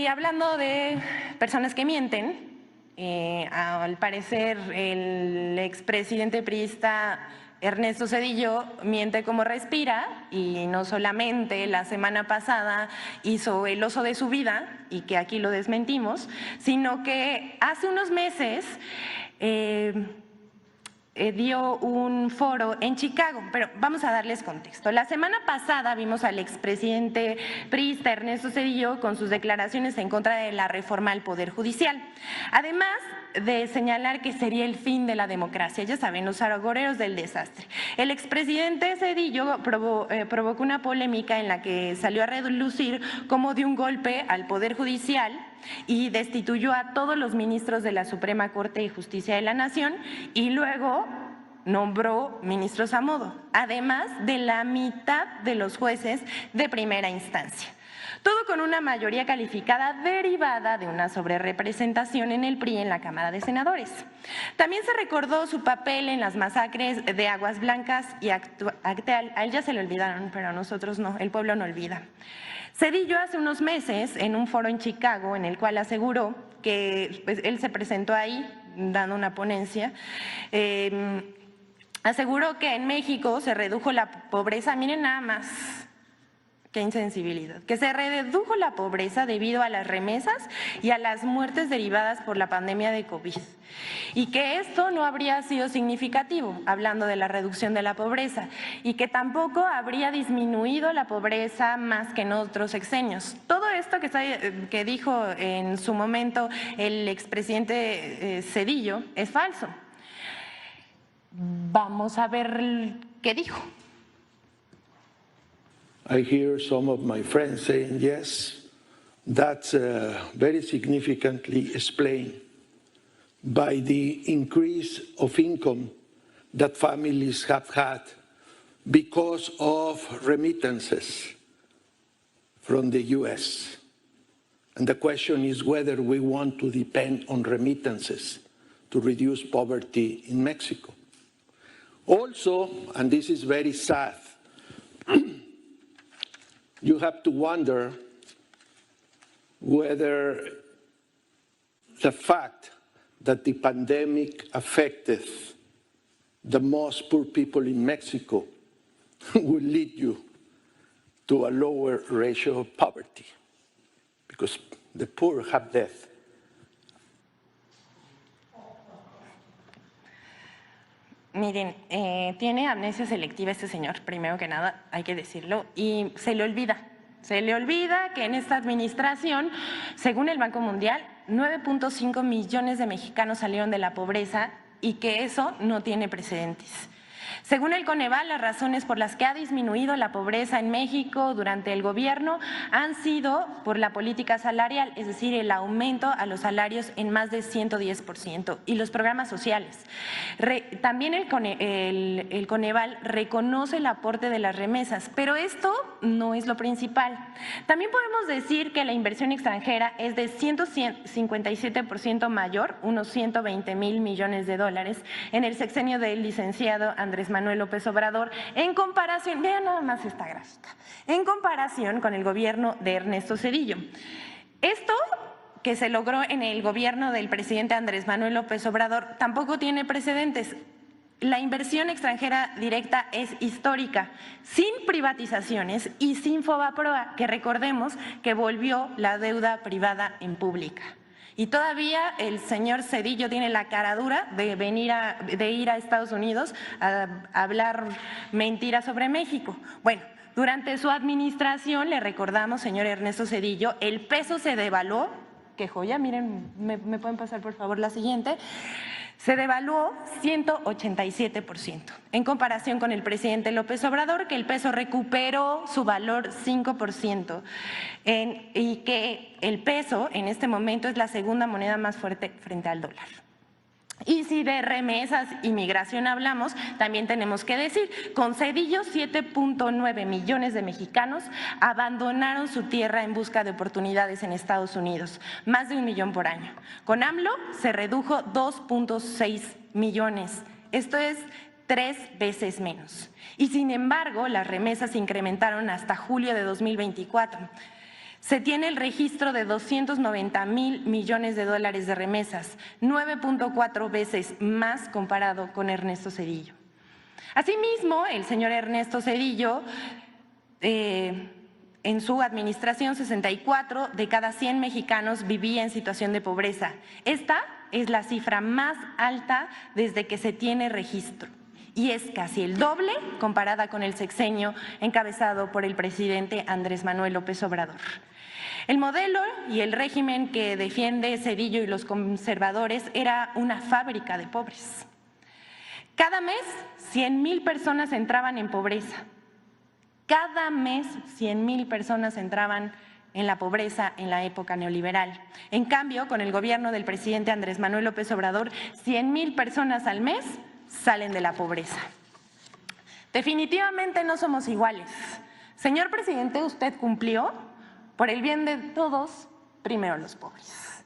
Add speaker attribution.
Speaker 1: hablando de personas que mienten, al parecer el expresidente priista Ernesto Zedillo miente como respira, y no solamente la semana pasada hizo el oso de su vida, y que aquí lo desmentimos, sino que hace unos meses dio un foro en Chicago, pero vamos a darles contexto. La semana pasada vimos al expresidente priista Ernesto Zedillo con sus declaraciones en contra de la reforma al Poder Judicial, además de señalar que sería el fin de la democracia, ya saben, los agoreros del desastre. El expresidente Zedillo provocó una polémica en la que salió a relucir cómo dio un golpe al Poder Judicial y destituyó a todos los ministros de la Suprema Corte de Justicia de la Nación, y luego nombró ministros a modo, además de la mitad de los jueces de primera instancia. Todo con una mayoría calificada derivada de una sobrerepresentación en el PRI en la Cámara de Senadores. También se recordó su papel en las masacres de Aguas Blancas y Acteal. A él ya se le olvidaron, pero a nosotros no, el pueblo no olvida. Zedillo hace unos meses, en un foro en Chicago, en el cual aseguró que él se presentó ahí dando una ponencia, aseguró que en México se redujo la pobreza, miren nada más, qué insensibilidad, que se redujo la pobreza debido a las remesas y a las muertes derivadas por la pandemia de COVID, y que esto no habría sido significativo, hablando de la reducción de la pobreza, y que tampoco habría disminuido la pobreza más que en otros sexenios. Todo esto que dijo en su momento el expresidente Zedillo es falso. Vamos a ver qué dijo.
Speaker 2: I hear some of my friends saying, yes, that's very significantly explained by the increase of income that families have had because of remittances from the U.S. And the question is whether we want to depend on remittances to reduce poverty in Mexico. Also, and this is very sad, you have to wonder whether the fact that the pandemic affected the most poor people in Mexico will lead you to a lower ratio of poverty, because the poor have death.
Speaker 1: Miren, tiene amnesia selectiva este señor, primero que nada, hay que decirlo, y se le olvida que en esta administración, según el Banco Mundial, 9.5 millones de mexicanos salieron de la pobreza y que eso no tiene precedentes. Según el Coneval, las razones por las que ha disminuido la pobreza en México durante el gobierno han sido por la política salarial, es decir, el aumento a los salarios en más de 110%, y los programas sociales. También el Coneval reconoce el aporte de las remesas, pero esto no es lo principal. También podemos decir que la inversión extranjera es de 157% mayor, unos 120,000 millones de dólares, en el sexenio del licenciado Andrés Manuel López Obrador, en comparación, vean nada más esta gráfica, en comparación con el gobierno de Ernesto Zedillo. Esto que se logró en el gobierno del presidente Andrés Manuel López Obrador tampoco tiene precedentes. La inversión extranjera directa es histórica, sin privatizaciones y sin Fobaproa, que recordemos que volvió la deuda privada en pública. Y todavía el señor Zedillo tiene la caradura de ir a Estados Unidos a hablar mentiras sobre México. Bueno, durante su administración, le recordamos, señor Ernesto Zedillo, el peso se devaluó, qué joya, miren, me pueden pasar por favor la siguiente, se devaluó 187%, en comparación con el presidente López Obrador, que el peso recuperó su valor 5%, y que el peso en este momento es la segunda moneda más fuerte frente al dólar. Y si de remesas y migración hablamos, también tenemos que decir, con Zedillo 7.9 millones de mexicanos abandonaron su tierra en busca de oportunidades en Estados Unidos, más de 1 millón por año. Con AMLO se redujo 2.6 millones, esto es 3 veces menos. Y sin embargo, las remesas se incrementaron hasta julio de 2024. Se tiene el registro de 290,000 millones de dólares de remesas, 9.4 veces más comparado con Ernesto Zedillo. Asimismo, el señor Ernesto Zedillo, en su administración, 64 de cada 100 mexicanos vivía en situación de pobreza. Esta es la cifra más alta desde que se tiene registro y es casi el doble comparada con el sexenio encabezado por el presidente Andrés Manuel López Obrador. El modelo y el régimen que defiende Zedillo y los conservadores era una fábrica de pobres. Cada mes 100,000 personas entraban en pobreza. Cada mes 100,000 personas entraban en la pobreza en la época neoliberal. En cambio, con el gobierno del presidente Andrés Manuel López Obrador, 100,000 personas al mes salen de la pobreza. Definitivamente no somos iguales. Señor presidente, usted cumplió. Por el bien de todos, primero los pobres.